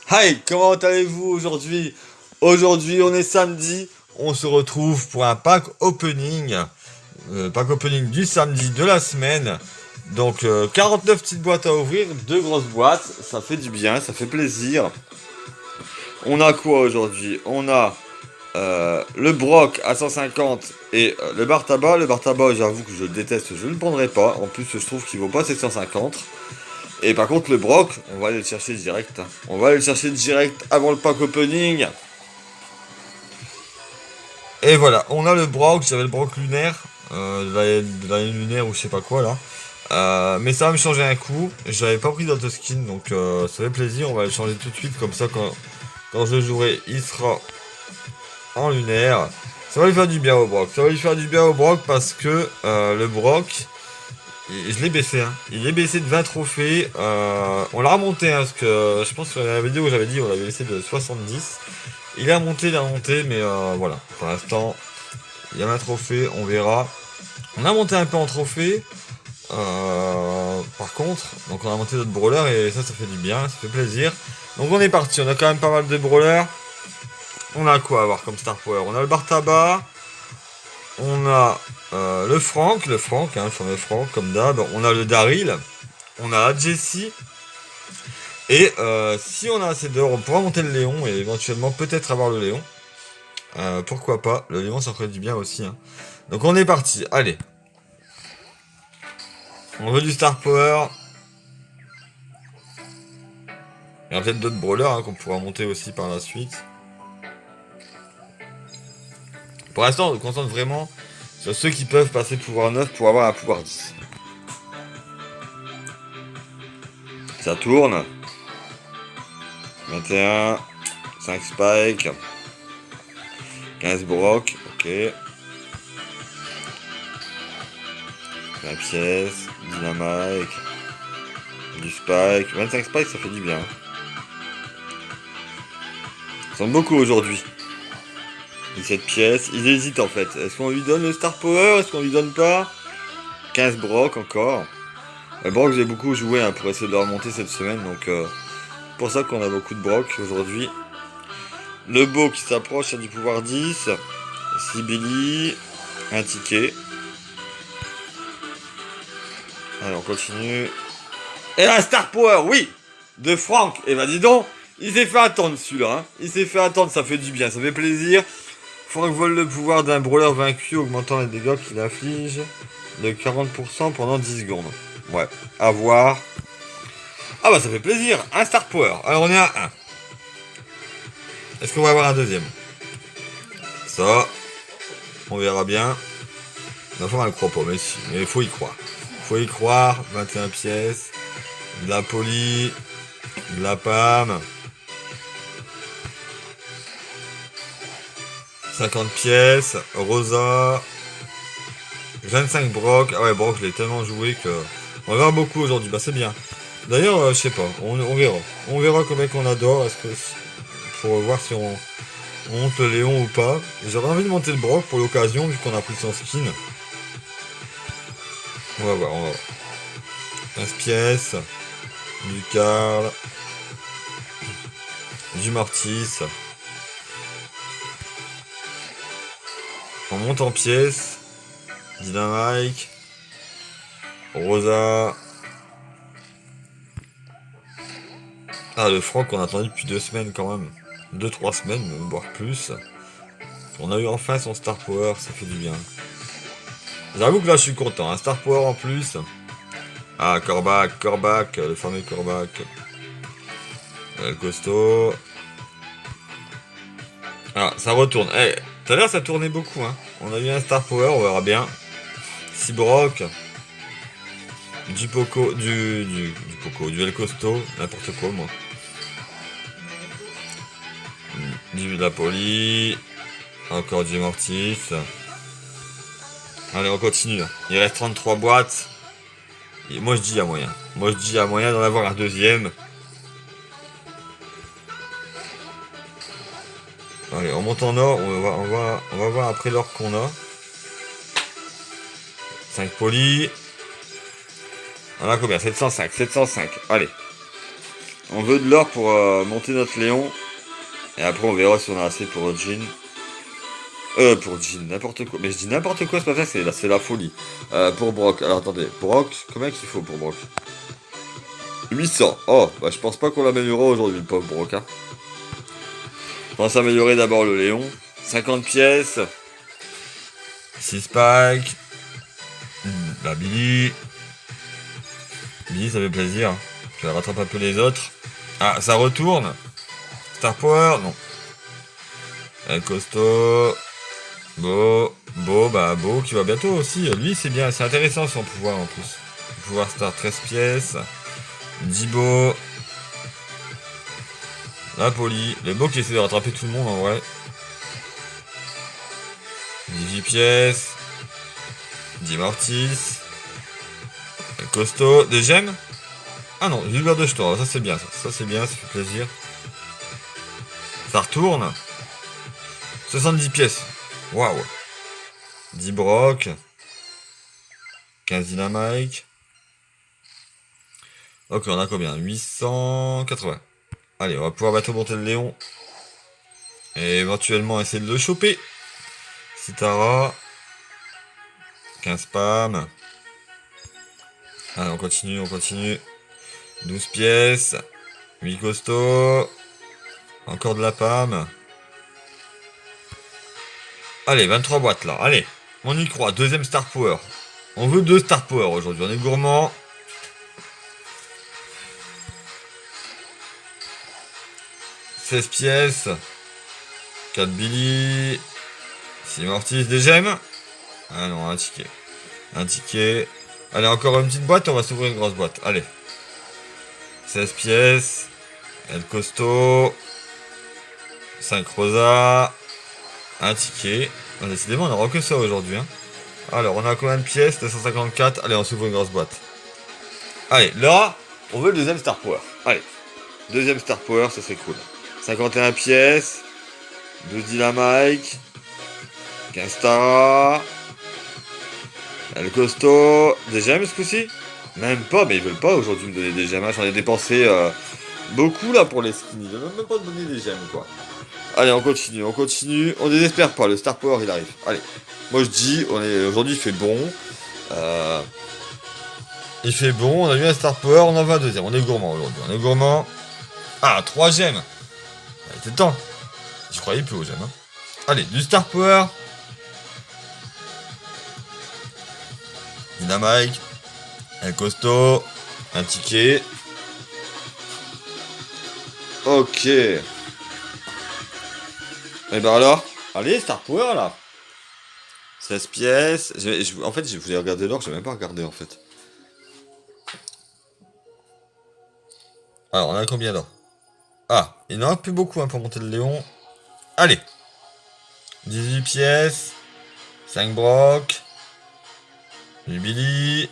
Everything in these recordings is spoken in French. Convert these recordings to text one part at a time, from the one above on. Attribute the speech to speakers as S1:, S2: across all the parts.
S1: Hi, comment allez-vous aujourd'hui? Aujourd'hui, on est samedi. On se retrouve pour un pack opening du samedi de la semaine. Donc, 49 petites boîtes à ouvrir, deux grosses boîtes. Ça fait du bien, ça fait plaisir. On a quoi aujourd'hui? On a le Broc à 150 et le bar tabac. Le bar tabac, j'avoue que je le déteste, je ne le prendrai pas. En plus, je trouve qu'il vaut pas 750. Et par contre, le Broc, on va aller le chercher direct, hein. On va aller le chercher direct avant le pack opening. Et voilà, on a le Broc, j'avais le Broc lunaire, de l'année lunaire ou je sais pas quoi là. Mais ça va me changer un coup. J'avais pas pris d'autres skin, donc ça fait plaisir. On va le changer tout de suite, comme ça quand je jouerai, il sera en lunaire. Ça va lui faire du bien au Broc. Ça va lui faire du bien au Broc parce que le Broc, je l'ai baissé, hein. Il est baissé de 20 trophées. On l'a remonté, hein, parce que je pense que dans la vidéo où j'avais dit on l'avait baissé de 70. Il a monté, mais voilà. Pour l'instant, il y a 20 trophées, on verra. On a monté un peu en trophée. Par contre, donc on a monté notre brawler et ça fait du bien, ça fait plaisir. Donc on est parti, on a quand même pas mal de brawlers. On a quoi à voir comme star power? On a le bar tabac. On a le Franck, hein, sur le Franck comme d'hab. On a le Daryl. On a la Jessie. Et si on a assez d'or, on pourra monter le Léon et éventuellement peut-être avoir le Léon. Pourquoi pas, le Léon ça ferait du bien aussi, hein. Donc on est parti, allez. On veut du Star Power. Il y a peut-être d'autres brawlers, hein, qu'on pourra monter aussi par la suite. Pour l'instant, on se concentre vraiment sur ceux qui peuvent passer pouvoir 9 pour avoir un pouvoir 10. Ça tourne. 21. 5 spikes. 15 broc. Ok. 20 pièces. Dynamite. Du spike. 25 spikes, ça fait du bien. Ils sont beaucoup aujourd'hui. 17 pièces. Ils hésitent en fait. Est-ce qu'on lui donne le Star Power? Est-ce qu'on lui donne pas? 15 broc encore. Le broc, j'ai beaucoup joué, hein, pour essayer de le remonter cette semaine. Donc, pour ça qu'on a beaucoup de broc aujourd'hui. Le beau qui s'approche à du pouvoir 10. Sibili. Un ticket. Allez, on continue. Et la Star Power, oui, de Franck. Et bah dis donc, il s'est fait attendre celui-là, hein. Il s'est fait attendre, ça fait du bien, ça fait plaisir. Franck vole le pouvoir d'un brawler vaincu, augmentant les dégâts qu'il inflige de 40% pendant 10 secondes. Ouais, à voir. Ah bah ça fait plaisir, un Star Power. Alors on est à 1. Est-ce qu'on va avoir un deuxième? Ça, on verra bien. Enfin, elle croit pas, mais si, mais il faut y croire. Faut y croire, 21 pièces. De la poli, de la Pam, 50 pièces, Rosa, 25 Brock. Ah ouais, Brock, je l'ai tellement joué que on va voir beaucoup aujourd'hui. Bah c'est bien. D'ailleurs, je sais pas, on verra. On verra combien qu'on adore. Est-ce que pour voir si on monte le Léon ou pas. J'aurais envie de monter le Brock pour l'occasion vu qu'on a pris son skin. On va voir, on va voir. 15 pièces, du Carl, du Mortis. On monte en pièces. Dynamite. Rosa. Ah, le Franck qu'on a attendu depuis 2 semaines quand même. 2-3 semaines, voire plus. On a eu enfin son Star Power, ça fait du bien. J'avoue que là je suis content, un Star Power en plus. Ah, Corbac, le fameux Corbac. Le costaud. Ah, ça retourne. Eh, tout à l'heure ça tournait beaucoup, hein. On a eu un Star Power, on verra bien. 6 Brock. Du Poco, du Poco, du El Costo, n'importe quoi moi. Du Napoli, encore du Mortis. Allez, on continue. Il reste 33 boîtes. Et moi je dis à moyen. Moi je dis à moyen d'en avoir un deuxième. Allez, on monte en or. On va voir après l'or qu'on a. 5 polis. On a combien? 705. 705. Allez. On veut de l'or pour monter notre Léon. Et après on verra si on a assez pour Jean. Pour Jean, n'importe quoi. Mais je dis n'importe quoi, c'est pas ça, c'est la folie. Pour Brock, alors attendez, Brock, combien qu'il faut pour Brock? 800. Oh, bah je pense pas qu'on l'améliorera aujourd'hui, le pauvre Brock. Hein. On va s'améliorer d'abord le Léon. 50 pièces. 6 packs. La Billy. Billy, ça fait plaisir. Je vais rattraper un peu les autres. Ah, ça retourne. Star Power, non. El Costo. Beau qui va bientôt aussi. Lui, c'est bien, c'est intéressant son pouvoir en plus. Pouvoir star 13 pièces. Dibo. Napoli. Le Beau qui essaie de rattraper tout le monde en vrai. 18 pièces. Dim Ortiz. Costaud. Des gemmes. Ah non, Gilbert de Stor. Ça c'est bien ça. Ça c'est bien, ça fait plaisir. Ça retourne. 70 pièces. Waouh. 10 Brock. 15 Dynamite. Ok, on a combien? 880. Allez, on va pouvoir bientôt monter le Léon. Et éventuellement essayer de le choper. Citara. 15 spam. Allez, on continue, on continue. 12 pièces. 8 costauds. Encore de la PAM. Allez, 23 boîtes là. Allez, on y croit. Deuxième Star Power. On veut 2 Star Power aujourd'hui. On est gourmand. 16 pièces. 4 Billy. 6 Mortis. Des gemmes. Ah non, un ticket. Un ticket. Allez, encore une petite boîte. On va s'ouvrir une grosse boîte. Allez. 16 pièces. El Costo. 5 Rosa. Un ticket. Ah, décidément, on n'aura que ça aujourd'hui. Hein. Alors, on a combien de pièces? 254. Allez, on s'ouvre une grosse boîte. Allez, là, on veut le deuxième Star Power. Allez. Deuxième Star Power, ça serait cool. 51 pièces. 12 Dynamite. 15 Stara. El Costo. Des gemmes ce coup-ci? Même pas, mais ils veulent pas aujourd'hui me donner des gemmes. J'en ai dépensé beaucoup là pour les skins. Ils veulent même pas me donner des gemmes quoi. Allez, on continue, on continue. On désespère pas, le Star Power il arrive. Allez, moi je dis, aujourd'hui il fait bon. Il fait bon, on a eu un Star Power, on en va un deuxième. On est gourmand aujourd'hui, on est gourmand. Ah, 3 gemmes. C'est le temps. Je croyais plus aux gemmes. Hein. Allez, du Star Power. Dynamite. Un costaud. Un ticket. Ok. Et ben alors, allez, Star Power là. 16 pièces. En fait, je voulais regarder l'or, je n'ai même pas regardé en fait. Alors, on a combien d'or? Ah, il n'en a plus beaucoup hein, pour monter le Léon. Allez. 18 pièces. 5 Brock. Du Billy.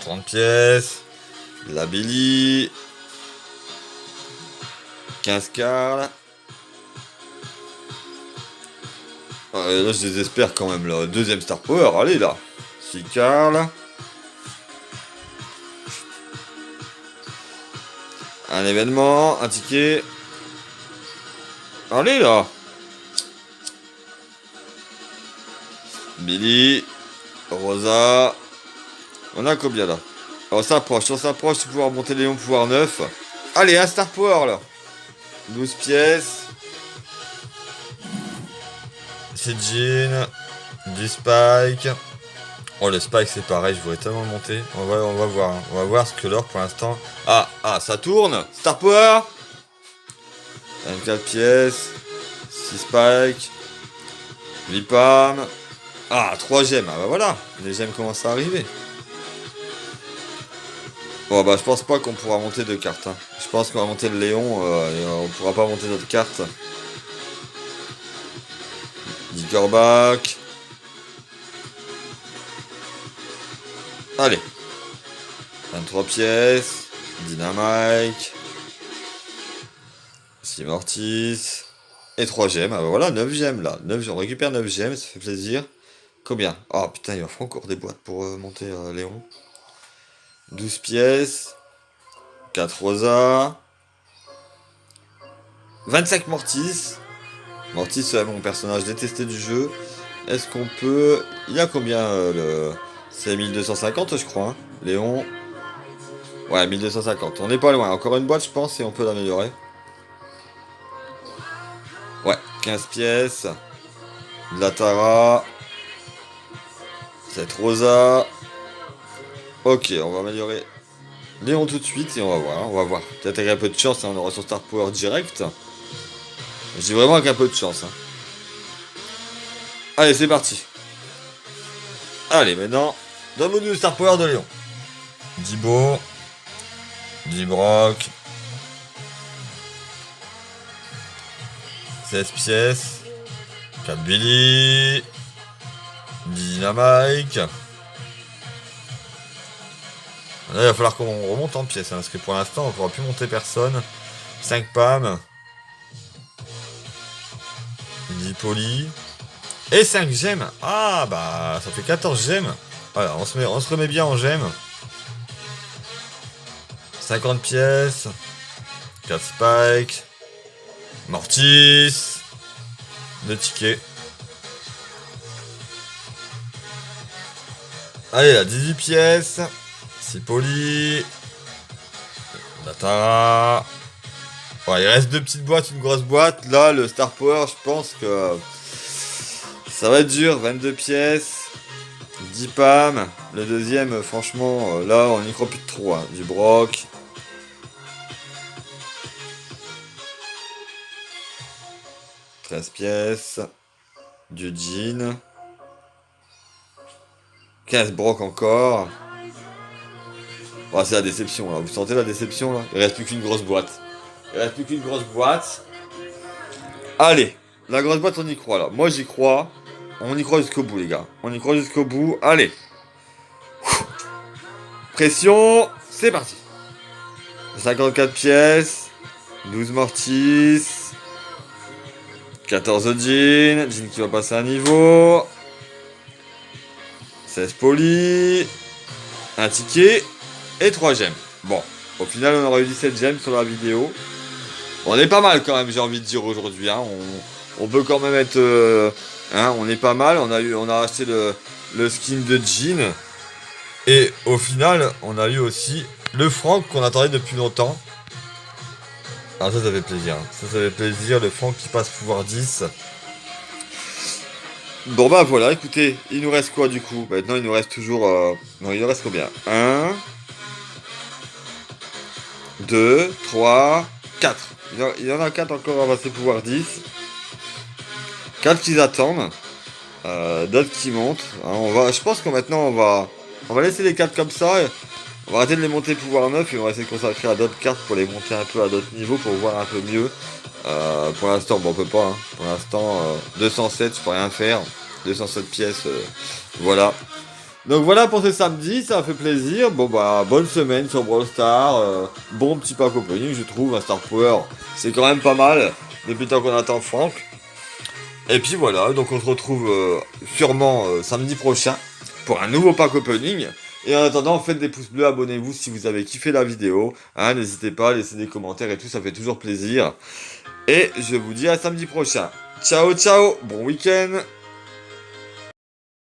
S1: 30 pièces. De la Billy. 15 Carl. Là, je désespère quand même, là. Deuxième Star Power, allez, là. 6 Carl. Un événement, un ticket. Allez, là. Billy. Rosa. On a combien, là? On s'approche de pouvoir monter Léon pouvoir 9. Allez, un Star Power, là. 12 pièces. C'est Jean. Du Spike. Oh, le Spike, c'est pareil, je voudrais tellement le monter. On va voir. Hein. On va voir ce que l'or pour l'instant. Ah, ça tourne. Star Power. 24 pièces. 6 Spike. 8 Pam. Ah, 3 gemmes. Ah, bah voilà. Les gemmes commencent à arriver. Bon, bah, je pense pas qu'on pourra monter 2 cartes. Hein. Je pense qu'on va monter le Léon. Et on pourra pas monter d'autres cartes. Dickerback. Allez. 23 pièces. Dynamite. 6 Mortis. Et 3 gemmes. Ah bah voilà, 9 gemmes là. 9, on récupère 9 gemmes, ça fait plaisir. Combien? Oh putain, il en faut encore des boîtes pour monter Léon. 12 pièces. 4 Rosa. 25 Mortis. Mortis, c'est mon personnage détesté du jeu. Est-ce qu'on peut... Il a combien le... C'est 1250 je crois. Hein. Léon. Ouais, 1250. On n'est pas loin. Encore une boîte je pense et on peut l'améliorer. Ouais, 15 pièces. De la Tara. 7 Rosa. Ok, on va améliorer Léon tout de suite et on va voir. On va voir. Peut-être avec un peu de chance, hein, on aura son Star Power direct. Je dis vraiment avec un peu de chance. Hein. Allez, c'est parti. Allez, maintenant, donne-nous du Star Power de Léon. 10 beau. 10 broc. 16 pièces. 4 Billy. 10 Dynamite. Là, il va falloir qu'on remonte en pièces, hein, parce que pour l'instant, on ne pourra plus monter personne. 5 Pam. 10 Poly. Et 5 gemmes. Ah, bah, ça fait 14 gemmes. Voilà, on se remet bien en gemmes. 50 pièces. 4 Spike. Mortis. 2 tickets. Allez, là, 18 pièces. 6 Poly. La Tara. Ouais, il reste 2 petites boîtes, une grosse boîte. Là, le Star Power, je pense que ça va être dur. 22 pièces. 10 Pam. Le deuxième, franchement, là, on n'y croit plus de trop. Hein. Du Brock. 13 pièces. Du Jean. 15 Brock encore. Oh, c'est la déception, là. Vous sentez la déception, là? Il reste plus qu'une grosse boîte. Il reste plus qu'une grosse boîte. Allez, la grosse boîte, on y croit, là. Moi, j'y crois. On y croit jusqu'au bout, les gars. On y croit jusqu'au bout. Allez. Pression. C'est parti. 54 pièces. 12 Mortis. 14 Jean. Jean qui va passer un niveau. 16 Poly. Un ticket. Et 3 gemmes. Bon, au final, on aura eu 17 gemmes sur la vidéo. On est pas mal quand même, j'ai envie de dire aujourd'hui. Hein. On peut quand même être... hein, on est pas mal. On a acheté le skin de Jean. Et au final, on a eu aussi le Frank qu'on attendait depuis longtemps. Alors ça fait plaisir. Hein. Ça fait plaisir. Le Frank qui passe pouvoir 10. Bon bah voilà, écoutez, il nous reste quoi du coup? Maintenant, il nous reste toujours... Non, il nous reste combien? 1... 2, 3, 4. Il y en a 4 encore à passer pouvoir 10. 4 qui attendent. D'autres qui montent. Hein, je pense que maintenant on va laisser les 4 comme ça. On va arrêter de les monter pouvoir 9 et on va essayer de consacrer à d'autres cartes pour les monter un peu à d'autres niveaux pour voir un peu mieux. Pour l'instant, bon on peut pas. Hein. Pour l'instant, 207, je peux rien faire. 207 pièces, voilà. Donc voilà pour ce samedi, ça a fait plaisir. Bon bah bonne semaine sur Brawl Stars, bon petit pack opening je trouve, un Star Power c'est quand même pas mal depuis le temps qu'on attend Frank. Et puis voilà, donc on se retrouve sûrement samedi prochain pour un nouveau pack opening. Et en attendant, faites des pouces bleus, abonnez-vous si vous avez kiffé la vidéo. Hein, n'hésitez pas à laisser des commentaires et tout, ça fait toujours plaisir. Et je vous dis à samedi prochain. Ciao ciao, bon week-end.